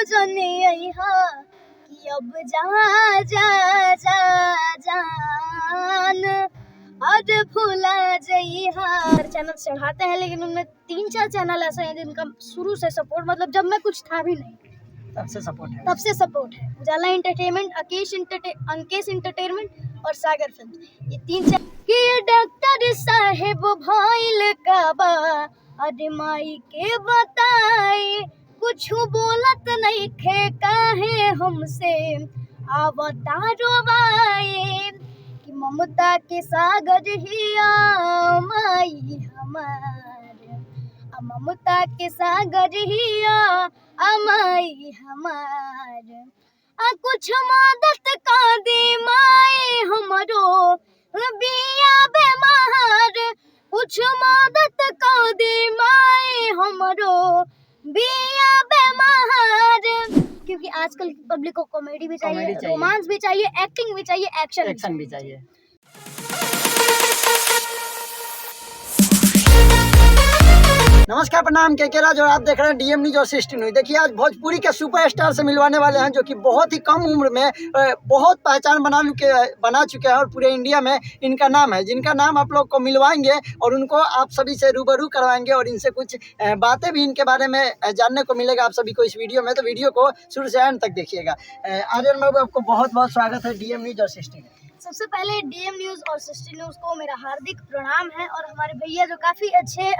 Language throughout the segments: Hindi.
जने अइहा कि अब जा जा जा जान और भूला जइहा। चैनल चढ़ाते हैं लेकिन उनमें 3-4 चैनल ऐसे हैं जिनका शुरू से सपोर्ट, मतलब जब मैं कुछ था भी नहीं तब से सपोर्ट है। उजाला एंटरटेनमेंट, अंकेश एंटरटेनमेंट और सागर फिल्म, ये 3 कि डॉक्टर साहेब भइल का बा अरे माई के बताए कुछ बोलत नहीं खे काहे हमसे आवता रोवाए कि ममता के सागर हिया माई हमार, ममता के सागर हिया अमाई हमार, कुछ मदद का दे माई हमरो बिया बेमार, कुछ मदद का दे माई हमरो बिया बेमार। क्योंकि आजकल की पब्लिक को कॉमेडी भी चाहिए, रोमांस भी चाहिए, एक्टिंग भी चाहिए, एक्शन भी चाहिए। नमस्कार, प्रणाम, के राज और आप देख रहे हैं डीएम न्यूज और 16 न्यूज। देखिए आज भोजपुरी के सुपरस्टार से मिलवाने वाले हैं जो कि बहुत ही कम उम्र में बहुत पहचान बना चुके हैं और पूरे इंडिया में इनका नाम है, जिनका नाम आप लोग को मिलवाएंगे और उनको आप सभी से रूबरू करवाएंगे और इनसे कुछ बातें भी इनके बारे में जानने को मिलेगा आप सभी को इस वीडियो में। तो वीडियो को शुरू से अंत तक देखिएगा। आर्यन बाबू, आपको बहुत बहुत स्वागत है डीएम न्यूज और 16 न्यूज। सबसे पहले डीएम न्यूज और 16 न्यूज को मेरा हार्दिक प्रणाम है और हमारे भैया जो काफ़ी अच्छे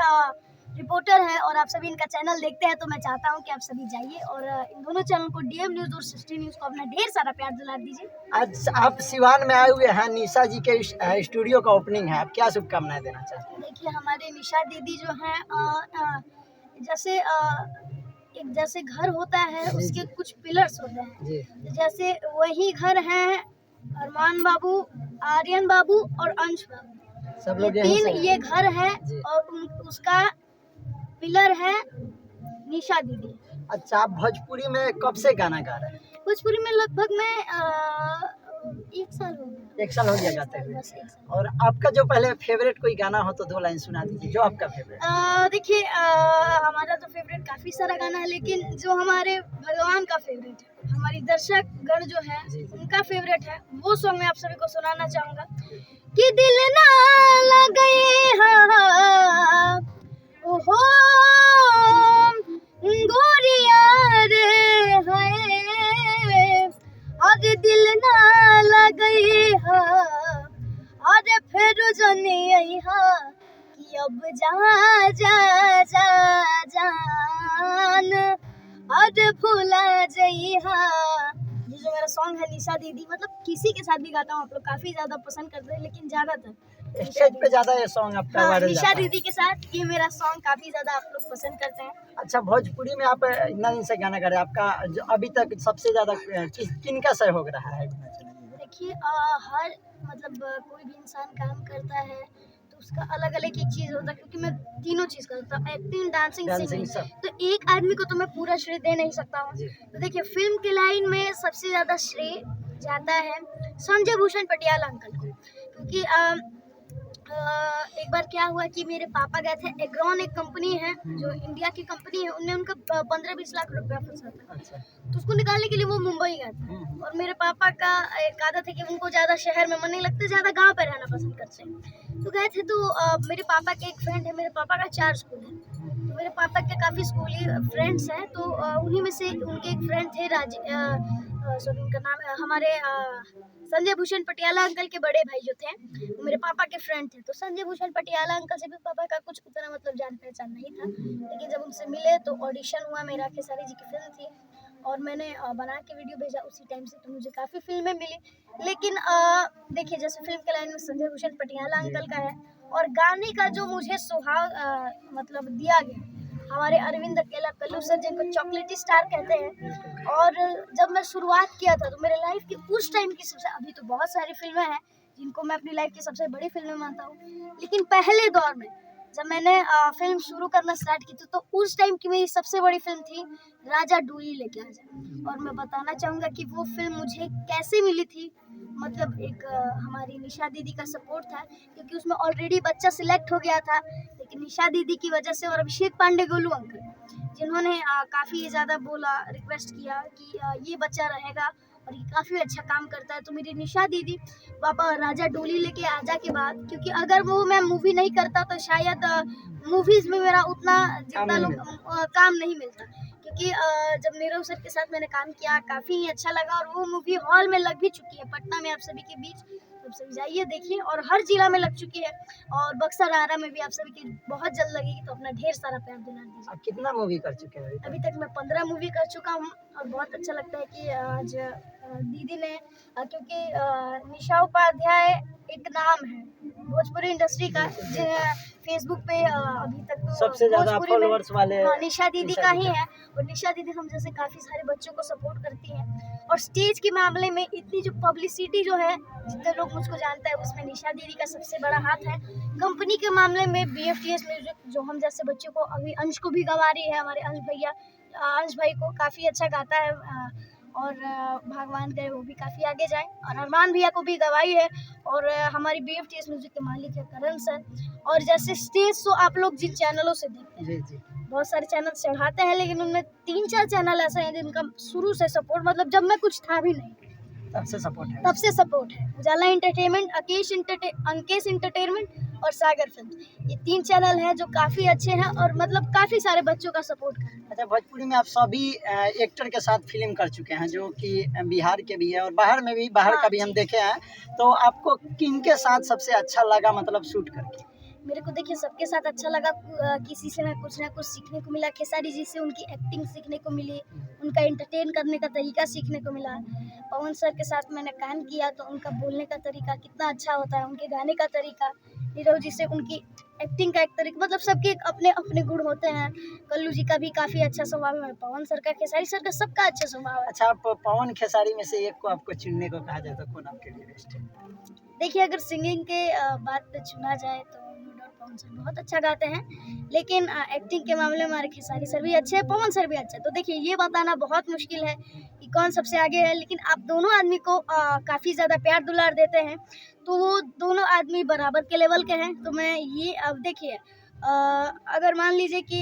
रिपोर्टर है और आप सभी इनका चैनल देखते हैं, तो मैं चाहता हूं कि आप सभी जाइए और इन दोनों चैनल को डीएम न्यूज और 16 न्यूज को अपना ढेर सारा प्यार दिला दीजिए। आज आप सिवान में आए हुए हैं, निशा जी के स्टूडियो का ओपनिंग है, आप क्या शुभकामनाएं देना चाहते हैं? देखिए हमारे निशा दीदी जो है जैसे घर होता है उसके कुछ पिलर्स होते हैं, जैसे वही घर है अरमान बाबू, आर्यन बाबू और अंश बाबू, सब लोग ये घर है और उसका पिलर है निशा दीदी। अच्छा, आप भोजपुरी में कब से गाना गा रहे हैं? भोजपुरी में लगभग मैं 1 साल हो गया। 1 साल हो गया गाते हुए। और आपका जो पहले फेवरेट कोई गाना हो तो 2 लाइन सुना दीजिए, जो आपका फेवरेट। देखिए हमारा तो फेवरेट काफ़ी सारा गाना है, लेकिन जो हमारे भगवान का फेवरेट है, हमारी दर्शक गण जो है उनका फेवरेट है, वो सॉन्ग मैं आप सभी को सुनाना चाहूँगा कि दिल ना लगे ओहो गोरिया रे है और दिल ना लगे और फिर जने अइहा कि अब जा जा जा जान और भूला जइहा। ये जो मेरा सॉन्ग है निशा दीदी, मतलब किसी के साथ भी गाता हूँ, आप लोग काफ़ी ज़्यादा पसंद करते हैं, लेकिन ज़्यादातर स्टेज पे ज्यादा ये सॉन्ग आपका वायरल निशा दीदी के साथ ये मेरा सॉन्ग काफी ज्यादा आप लोग पसंद करते हैं। अच्छा, भोजपुरी में आप इतना दिन से गाना गा रहे हैं, आपका जो अभी तक सबसे ज्यादा किनका सहयोग रहा है? देखिए हर मतलब कोई भी इंसान काम करता है तो उसका अलग अलग एक चीज़ होता है, क्योंकि मैं तीनों चीज़ करता हूँ, एक्टिंग, डांसिंग, सिंगिंग, तो एक आदमी को तो मैं पूरा श्रेय दे नहीं सकता हूँ। तो देखिए फिल्म की लाइन में सबसे ज़्यादा श्रेय जाता है संजय भूषण पटियाला अंकल को, क्योंकि एक बार क्या हुआ कि मेरे पापा गए थे, एग्रॉन एक कंपनी है जो इंडिया की कंपनी है, उनने उनका 15-20 लाख रुपया फंसा था, तो उसको निकालने के लिए वो मुंबई गए थे। और मेरे पापा का एक आदत है कि उनको ज़्यादा शहर में मन नहीं लगता, ज़्यादा गांव पे रहना पसंद करते हैं। तो गए थे तो मेरे पापा के एक फ्रेंड है, मेरे पापा का 4 स्कूल है, तो मेरे पापा के काफ़ी स्कूली फ्रेंड्स हैं, तो उन्हीं में से उनके एक फ्रेंड थे उनका नाम हमारे संजय भूषण पटियाला अंकल के बड़े भाई जो थे वो मेरे पापा के फ्रेंड थे। तो संजय भूषण पटियाला अंकल से भी पापा का कुछ उतना मतलब जान पहचान नहीं था, लेकिन जब उनसे मिले तो ऑडिशन हुआ, मेरा खेसारी जी की फिल्म थी और मैंने बना के वीडियो भेजा उसी टाइम से, तो मुझे काफ़ी फिल्में मिली। लेकिन देखिए जैसे फिल्म के लाइन में संजय भूषण पटियाला अंकल का है, और गाने का जो मुझे सुहाग मतलब दिया गया, हमारे अरविंद अकेला कल्लू सर जिनको चॉकलेटी स्टार कहते हैं। और जब मैं शुरुआत किया था तो मेरे लाइफ की उस टाइम की सबसे, अभी तो बहुत सारी फिल्में हैं जिनको मैं अपनी लाइफ की सबसे बड़ी फिल्में मानता हूँ, लेकिन पहले दौर में जब मैंने फिल्म शुरू करना स्टार्ट की थी तो उस टाइम की मेरी सबसे बड़ी फिल्म थी राजा डोली लेके आ जाए। और मैं बताना चाहूँगा कि वो फिल्म मुझे कैसे मिली थी। मतलब एक हमारी निशा दीदी का सपोर्ट था, क्योंकि उसमें ऑलरेडी बच्चा सिलेक्ट हो गया था, लेकिन निशा दीदी की वजह से और अभिषेक पांडे गोलू अंकल जिन्होंने काफ़ी ज़्यादा बोला, रिक्वेस्ट किया कि ये बच्चा रहेगा और ये काफ़ी अच्छा काम करता है, तो मेरी निशा दीदी पापा राजा डोली लेके आजा के बाद, क्योंकि अगर वो मैं मूवी नहीं करता तो शायद मूवीज़ में मेरा उतना जितना लोग काम नहीं मिलता, क्योंकि जब नीरव सर के साथ मैंने काम किया काफ़ी अच्छा लगा और वो मूवी हॉल में लग भी चुकी है पटना में आप सभी के बीच, तो आप सभी जाइए देखिए। और हर जिला में लग चुकी है और बक्सर आरा में भी आप सभी की बहुत जल्द लगेगी, तो अपना ढेर सारा प्यार दिला दीजिए। आप कितना मूवी कर चुके हैं अभी तक मैं 15 मूवी कर चुका हूँ और बहुत अच्छा लगता है कि आज दीदी ने क्योंकि निशा उपाध्याय एक नाम है भोजपुरी इंडस्ट्री का, फेसबुक पे अभी तक तो सबसे ज्यादा फॉलोअर्स वाले निशा दीदी का ही है। और निशा दीदी हम जैसे काफ़ी सारे बच्चों को सपोर्ट करती हैं और स्टेज के मामले में इतनी जो पब्लिसिटी जो है, जितने लोग मुझको जानते हैं उसमें निशा दीदी का सबसे बड़ा हाथ है। कंपनी के मामले में BFTS म्यूजिक जो हम जैसे बच्चों को, अभी अंश को भी गवा रही है, हमारे अंश भैया, अंश भाई को काफ़ी अच्छा गाता है और भगवान करे वो भी काफ़ी आगे जाए। और अरमान भैया को भी गवाई है और हमारी BFTS म्यूजिक के मालिक है करण सर। और जैसे स्टेज शो आप लोग जिन चैनलों से देखते हैं, जी बहुत सारे चैनल चढ़ाते हैं, लेकिन उनमें 3-4 चैनल ऐसे हैं जिनका शुरू से सपोर्ट, मतलब जब मैं कुछ था भी नहीं तब से सपोर्ट है। उजाला एंटरटेनमेंट, अंकेश एंटरटेनमेंट और सागर फिल्म, ये 3 चैनल हैं जो काफ़ी अच्छे हैं और मतलब काफ़ी सारे बच्चों का सपोर्ट कर रहे हैं। अच्छा, भोजपुरी में आप सभी एक्टर के साथ फिल्म कर चुके हैं जो कि बिहार के भी है और बाहर में भी, बाहर का भी हम देखे हैं, तो आपको किन के साथ सबसे अच्छा लगा मतलब शूट करके? मेरे को देखिए सबके साथ अच्छा लगा, किसी से ना कुछ सीखने को मिला। खेसारी जी से उनकी एक्टिंग सीखने को मिली, उनका एंटरटेन करने का तरीका सीखने को मिला। पवन सर के साथ मैंने काम किया तो उनका बोलने का तरीका कितना अच्छा होता है, उनके गाने का तरीका। नीरव जी से उनकी एक्टिंग का एक तरीका, मतलब सबके अपने अपने गुण होते हैं। कल्लू जी का भी काफ़ी अच्छा स्वभाव है, पवन सर का, खेसारी सर का, सबका अच्छा स्वभाव है। अच्छा, आप पवन खेसारी में से एक को आपको चुनने को कहा जाए तो कौन आपके लिए बेस्ट है? देखिए अगर सिंगिंग के बात पे चुना जाए तो पवन सर बहुत अच्छा गाते हैं, लेकिन एक्टिंग के मामले में हमारे खेसारी सर भी अच्छे हैं, पवन सर भी अच्छे हैं। तो देखिए ये बताना बहुत मुश्किल है कि कौन सबसे आगे है, लेकिन आप दोनों आदमी को काफ़ी ज़्यादा प्यार दुलार देते हैं, तो वो दोनों आदमी बराबर के लेवल के हैं। तो मैं ये अब देखिए अगर मान लीजिए कि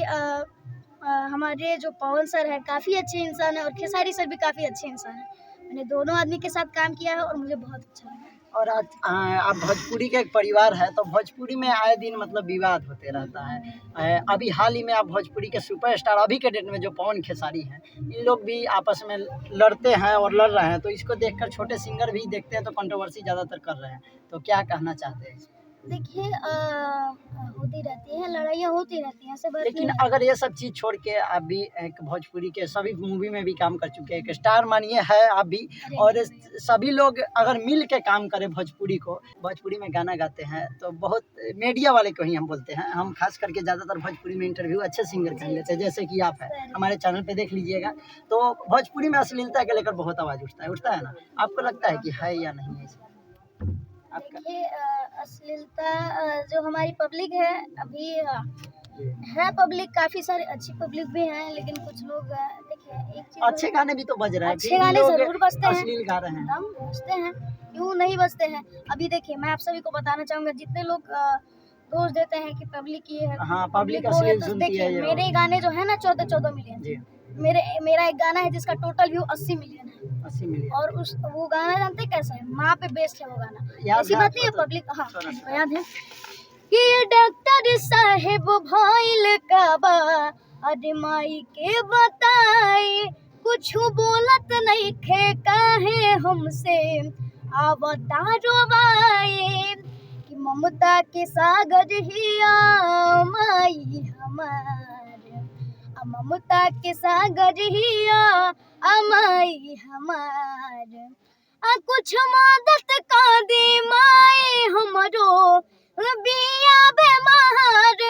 हमारे जो पवन सर हैं काफ़ी अच्छे इंसान हैं और खेसारी सर भी काफ़ी अच्छे इंसान हैं। मैंने दोनों आदमी के साथ काम किया है और मुझे बहुत अच्छा लगा। और आज आप भोजपुरी का एक परिवार है, तो भोजपुरी में आए दिन मतलब विवाद होते रहता है। अभी हाल ही में आप भोजपुरी के सुपरस्टार अभी के डेट में जो पवन खेसारी हैं, इन लोग भी आपस में लड़ते हैं और लड़ रहे हैं, तो इसको देखकर छोटे सिंगर भी देखते हैं तो कंट्रोवर्सी ज़्यादातर कर रहे हैं, तो क्या कहना चाहते हैं? देखिए होती रहती है, लड़ाइयाँ होती रहती हैं, ऐसे बात लेकिन नहीं है। अगर ये सब चीज़ छोड़ के आप भी एक भोजपुरी के सभी मूवी में भी काम कर चुके हैं, एक स्टार मानिए है आप भी, और सभी लोग अगर मिल के काम करें भोजपुरी में गाना गाते हैं तो बहुत मीडिया वाले को ही हम बोलते हैं, हम खास करके ज़्यादातर भोजपुरी में इंटरव्यू अच्छे सिंगर कर लेते हैं, जैसे कि आप हैं, हमारे चैनल पे देख लीजिएगा। तो भोजपुरी में अश्लीलता के लेकर बहुत आवाज़ उठता है ना, आपको लगता है कि है या नहीं है? देखिए अश्लीलता जो हमारी पब्लिक है अभी है, पब्लिक काफ़ी सारे अच्छी पब्लिक भी हैं, लेकिन कुछ लोग देखिए एक चीज़ अच्छे गाने भी तो बज रहे हैं, अच्छे गाने ज़रूर बजते हैं, अश्लील गा रहे हैं, हम बजते हैं, क्यों नहीं बजते हैं। अभी देखिए मैं आप सभी को बताना चाहूँगा, जितने लोग दोष देते हैं कि पब्लिक ये है, हाँ पब्लिक अश्लील सुनती है। मेरे गाने जो है ना 14 मिलियन, मेरा एक गाना है जिसका टोटल व्यू 80 मिलियन है, 80 मिलियन, और वो गाना जानते हैं कैसा है, माँ पे बेस्ड है वो गाना, ऐसी बात नहीं है पब्लिक, हाँ याद है कि ये डॉक्टर साहेब भइल काबा, अरे माई के बताई कुछ बोलत नहीं खे काहे हमसे आवता रोवाए, कि ममता के सागर हिया माई हमार, ममता के सागर हिया अमाई हमार, कुछ मदद का दे माई हमरो बिया बेमार,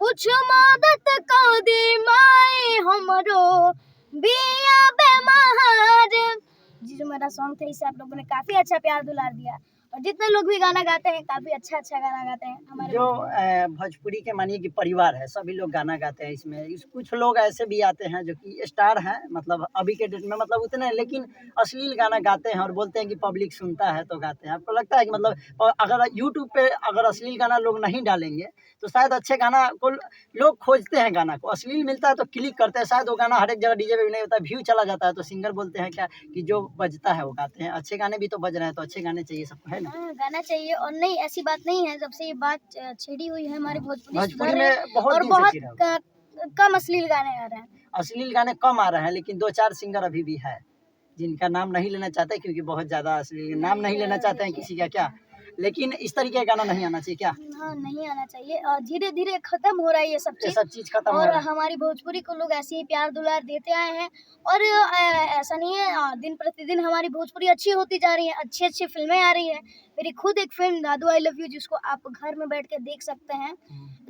कुछ मदद का दे माई हमरो बिया बेमार। जी जो मेरा सॉन्ग था इसे आप लोगों ने काफ़ी अच्छा प्यार दुलार दिया और जितने लोग भी गाना गाते हैं काफी अच्छा अच्छा गाना गाते हैं हमारे जो भोजपुरी के मानिए कि परिवार है, सभी लोग गाना गाते हैं इसमें। कुछ लोग ऐसे भी आते हैं जो कि स्टार हैं, मतलब अभी के डेट में, मतलब उतने, लेकिन अश्लील गाना गाते हैं और बोलते हैं कि पब्लिक सुनता है तो गाते हैं। आपको लगता है कि मतलब अगर यूट्यूब पे अगर अश्लील गाना लोग नहीं डालेंगे तो शायद अच्छे गाना को लोग खोजते हैं, गाना को अश्लील मिलता है तो क्लिक करते हैं, शायद वो गाना हर एक जगह डीजे पे भी नहीं होता, व्यू चला जाता है तो सिंगर बोलते हैं क्या कि जो बजता है वो गाते हैं। अच्छे गाने भी तो बज रहे हैं, तो अच्छे गाने चाहिए सबको, है ना? हाँ, गाना चाहिए। और नहीं, ऐसी बात नहीं है, जब से ये बात छिड़ी हुई है हमारे भोजपुरी भोजपुरी सुधार में है बहुत और दिन से बहुत चिढ़ा हुआ है। कम अश्लील गाने आ रहे हैं। अश्लील गाने कम आ रहे हैं, लेकिन 2-4 सिंगर अभी भी है जिनका नाम नहीं लेना चाहते, क्योंकि बहुत ज़्यादा अश्लील नाम नहीं लेना चाहते हैं किसी का, क्या, लेकिन इस तरीके का गाना नहीं आना चाहिए क्या? हाँ, नहीं आना चाहिए। और धीरे धीरे खत्म हो रहा है ये सब ये चीज। सब चीज़ खत्म हो और रहा है। हमारी भोजपुरी को लोग ऐसे ही प्यार दुलार देते आए हैं। और ऐसा नहीं है, दिन प्रतिदिन हमारी भोजपुरी अच्छी होती जा रही है, अच्छी अच्छी फिल्में आ रही है। मेरी खुद एक film Dadu I love you, जिसको आप घर में बैठ के देख सकते हैं।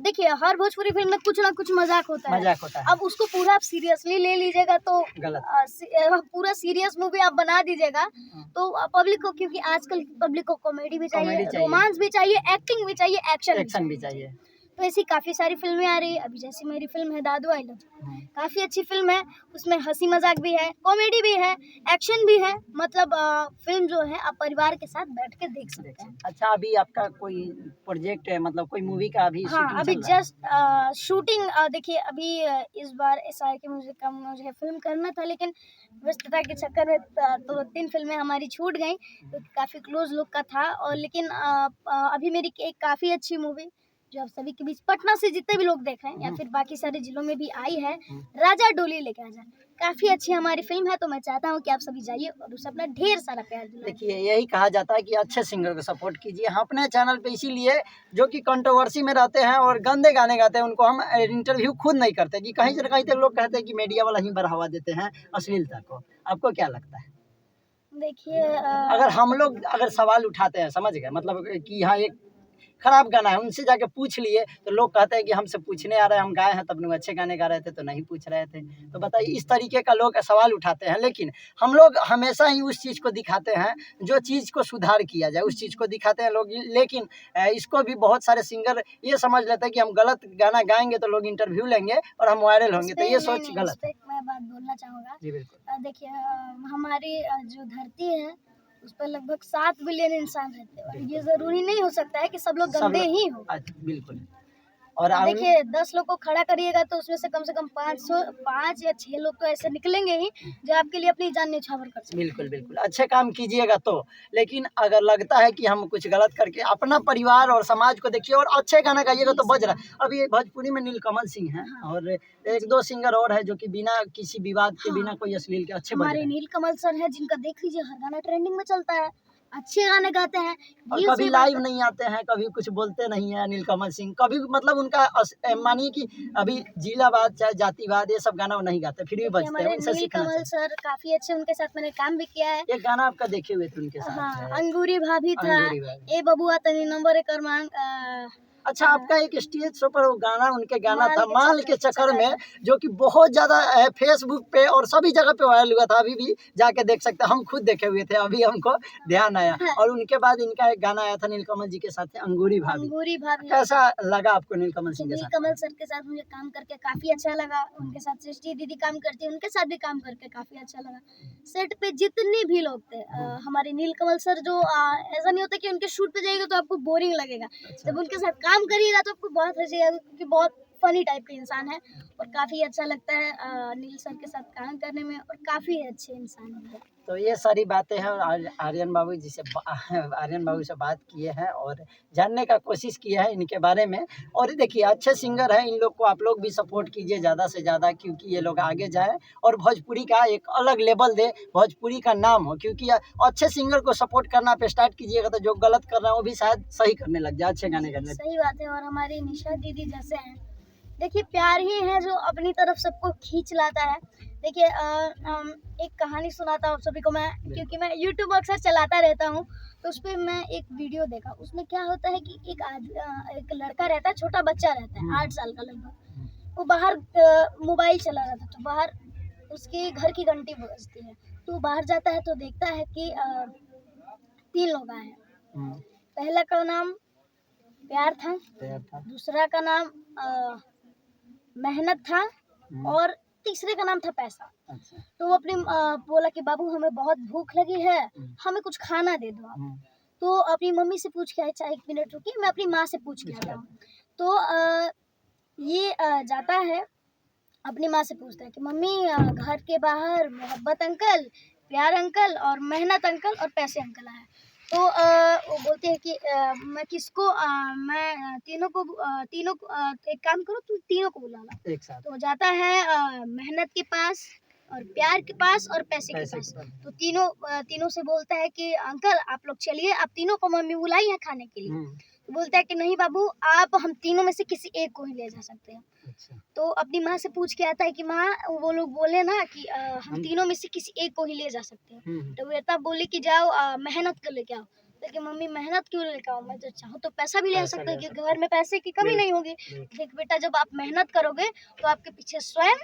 देखिए, हर भोजपुरी फिल्म में कुछ ना कुछ मजाक होता है। है। अब उसको पूरा आप सीरियसली ले लीजिएगा तो गलत। पूरा सीरियस मूवी आप बना दीजिएगा तो पब्लिक को, क्योंकि आजकल पब्लिक को कॉमेडी भी चाहिए, रोमांस भी चाहिए, एक्टिंग भी चाहिए, एक्शन भी चाहिए। तो ऐसी काफी सारी फिल्में आ रही है। अभी जैसी मेरी फिल्म है दादू आई लव, काफी अच्छी फिल्म है। उसमें हंसी मजाक भी है, कॉमेडी भी है, एक्शन भी है। मतलब फिल्म जो है आप परिवार के साथ बैठ के देख सकते हैं। अच्छा, अभी आपका कोई प्रोजेक्ट है, मतलब कोई मूवी का अभी हाँ, शूटिंग अभी चल रहा है? जस्ट शूटिंग, देखिए अभी इस बार ऐसा है कि मुझे फिल्म करना था, लेकिन व्यस्तता के चक्कर में तो 3 फिल्में हमारी छूट गई, तो काफ़ी क्लोज लुक का था। और लेकिन अभी मेरी एक काफ़ी अच्छी मूवी जो आप सभी के बीच पटना से जितने भी लोग देख रहे हैं या फिर बाकी सारे जिलों में भी आई है, राजा डोली लेके आजा। काफ़ी अच्छी हमारी फिल्म है, तो मैं चाहता हूँ कि आप सभी जाइए और उसे अपना ढेर सारा प्यार दिलाइए। देखिए, यही कहा जाता है कि अच्छे सिंगर को सपोर्ट कीजिए। हम अपने चैनल पे इसीलिए जो कि कंट्रोवर्सी में रहते हैं और गंदे गाने गाते हैं, उनको हम इंटरव्यू खुद नहीं करते कि कहीं से कहीं तक लोग कहते हैं कि मीडिया वाला ही बढ़ावा देते हैं अश्लीलता को। आपको क्या लगता है? देखिए, अगर हम लोग अगर सवाल उठाते हैं, समझ गए, मतलब कि यहाँ एक खराब गाना है, उनसे जाके पूछ लिए तो लोग कहते हैं कि हमसे पूछने आ रहे हैं, हम गाए हैं तब लोग अच्छे गाने गा रहे थे तो नहीं पूछ रहे थे। तो बताइए, इस तरीके का लोग सवाल उठाते हैं, लेकिन हम लोग हमेशा ही उस चीज़ को दिखाते हैं जो चीज़ को सुधार किया जाए, उस चीज़ को दिखाते हैं लोग। लेकिन इसको भी बहुत सारे सिंगर ये समझ लेते हैं कि हम गलत गाना गाएंगे तो लोग इंटरव्यू लेंगे और हम वायरल होंगे, तो ये सोच गलत है। मैं बात बोलना चाहूँगा। जी बिल्कुल। देखिए, हमारी जो धरती है उस पर लगभग 7 बिलियन इंसान रहते हैं, और ये जरूरी नहीं हो सकता है कि सब लोग गंदे ही हो। बिल्कुल। और देखिए, 10 लोग को खड़ा करिएगा तो उसमें से कम 5 या 6 लोग तो ऐसे निकलेंगे ही जो आपके लिए अपनी जान न्यौछावर कर सकते हैं। बिल्कुल बिल्कुल, अच्छे काम कीजिएगा तो। लेकिन अगर लगता है कि हम कुछ गलत करके अपना परिवार और समाज को देखिए और अच्छे गाना गाइएगा तो बज रहा है। अभी ये भोजपुरी में नीलकमल सिंह हैं और 1-2 सिंगर और है जो कि बिना किसी विवाद के, बिना कोई अश्लील के अच्छे बज रहे हमारे हैं। नीलकमल सर है, जिनका देख लीजिए हर गाना ट्रेंडिंग में चलता है, अच्छे गाने गाते हैं। और कभी लाइव नहीं आते हैं, कभी कुछ बोलते नहीं है नीलकमल सिंह, कभी मतलब उनका मानिए कि अभी जिलावाद चाहे जातिवाद ये सब गाना वो नहीं गाते, फिर भी बजते हैं। उनसे सीखना नीलकमल सर काफी अच्छे, उनके साथ मैंने काम भी किया है। एक गाना आपका देखे हुए थे उनके साथ। हाँ, अंगूरी भाभी था, ए बबुआ तनी नंबर एक मांग। अच्छा, आपका एक स्टेज शो पर वो गाना, उनके गाना था माल के चक्कर में, जो कि बहुत ज्यादा फेसबुक पे और सभी जगह पे वायरल हुआ था। अभी भी जाके देख सकते हैं, हम खुद देखे हुए थे, अभी हमको ध्यान आया। और उनके बाद इनका एक गाना आया था नीलकमल जी के साथ, अंगूरी भाभी। कैसा लगा आपको नीलकमल सिंह के साथ? नीलकमल सर के साथ मुझे काम करके काफी अच्छा लगा। उनके साथ सृष्टि दीदी काम करती है, उनके साथ भी काम करके काफी अच्छा लगा। सेट पे जितने भी लोग थे, हमारे नीलकमल सर जो ऐसा नहीं होता कि उनके शूट पे जाएगा तो आपको बोरिंग लगेगा। जब उनके साथ काम करिएगा तो आपको बहुत हंसी आएगी, क्योंकि बहुत फनी टाइप के इंसान है और काफ़ी अच्छा लगता है नील सर के साथ काम करने में, और काफ़ी अच्छे इंसान हैं। तो ये सारी बातें हैं, और आर्यन बाबू से बात किए हैं और जानने का कोशिश किया है इनके बारे में। और देखिए, अच्छे सिंगर हैं, इन लोग को आप लोग भी सपोर्ट कीजिए ज़्यादा से ज़्यादा, क्योंकि ये लोग आगे जाए और भोजपुरी का एक अलग लेवल दे, भोजपुरी का नाम हो। क्योंकि अच्छे सिंगर को सपोर्ट करना पे स्टार्ट कीजिएगा तो जो गलत कर रहे हैं वो भी शायद सही करने लग जाए, अच्छे गाने करने। सही बात है। और हमारी निशा दीदी जैसे हैं, देखिए प्यार ही है जो अपनी तरफ सबको खींच लाता है। देखिए, एक कहानी सुनाता हूँ सभी को मैं, क्योंकि मैं यूट्यूब अक्सर चलाता रहता हूँ, तो उस पर मैं एक वीडियो देखा। उसमें क्या होता है कि एक लड़का रहता है, छोटा बच्चा रहता है 8 साल का लगभग। वो बाहर मोबाइल चला रहा था, तो बाहर उसके घर की घंटी बजती है, तो बाहर जाता है तो देखता है कि 3 लोग आए हैं। पहला का नाम प्यार था, दूसरा का नाम मेहनत था, और तीसरे का नाम था पैसा। अच्छा। तो वो अपनी बोला कि बाबू हमें बहुत भूख लगी है, हमें कुछ खाना दे दो आप। तो अपनी मम्मी से पूछ के आया, चाहे 1 मिनट रुकिए, मैं अपनी माँ से पूछ के आता हूँ। तो ये जाता है, अपनी माँ से पूछता है कि मम्मी घर के बाहर मोहब्बत अंकल, प्यार अंकल और मेहनत अंकल और पैसे अंकल आए। तो वो बोलते हैं कि मैं किसको मैं तीनों को एक काम करो, तुम तीनों को बुला लो एक साथ। तो जाता है मेहनत के पास और प्यार के पास और पैसे के पास। तो तीनों से बोलता है कि अंकल आप लोग चलिए, आप तीनों को मम्मी बुलाई है खाने के लिए। तो बोलता है कि नहीं बाबू, आप हम तीनों में से किसी एक को ही ले जा सकते हैं। अच्छा। तो अपनी माँ से पूछ के आता है कि माँ वो लोग बोले ना कि हम तीनों में से किसी एक को ही ले जा सकते हैं। तो बेटा बोली कि जाओ मेहनत कर लेके आओ। लेकिन मम्मी मेहनत क्यों लेके आओ, मैं तो चाहूँ तो पैसा भी ले सकता हूँ क्योंकि घर में पैसे की कमी नहीं होगी। देख बेटा, जब आप मेहनत करोगे तो आपके पीछे स्वयं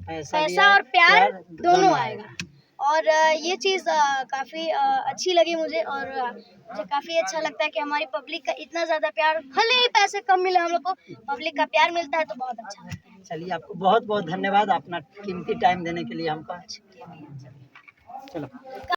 पैसा और प्यार दोनों आएगा। और ये चीज़ काफ़ी अच्छी लगी मुझे, और मुझे काफ़ी अच्छा लगता है कि हमारी पब्लिक का इतना ज़्यादा प्यार, भले ही पैसे कम मिले हम लोग को, पब्लिक का प्यार मिलता है तो बहुत अच्छा लगता है। चलिए, आपको बहुत बहुत धन्यवाद अपना कीमती टाइम देने के लिए हमको। चलो।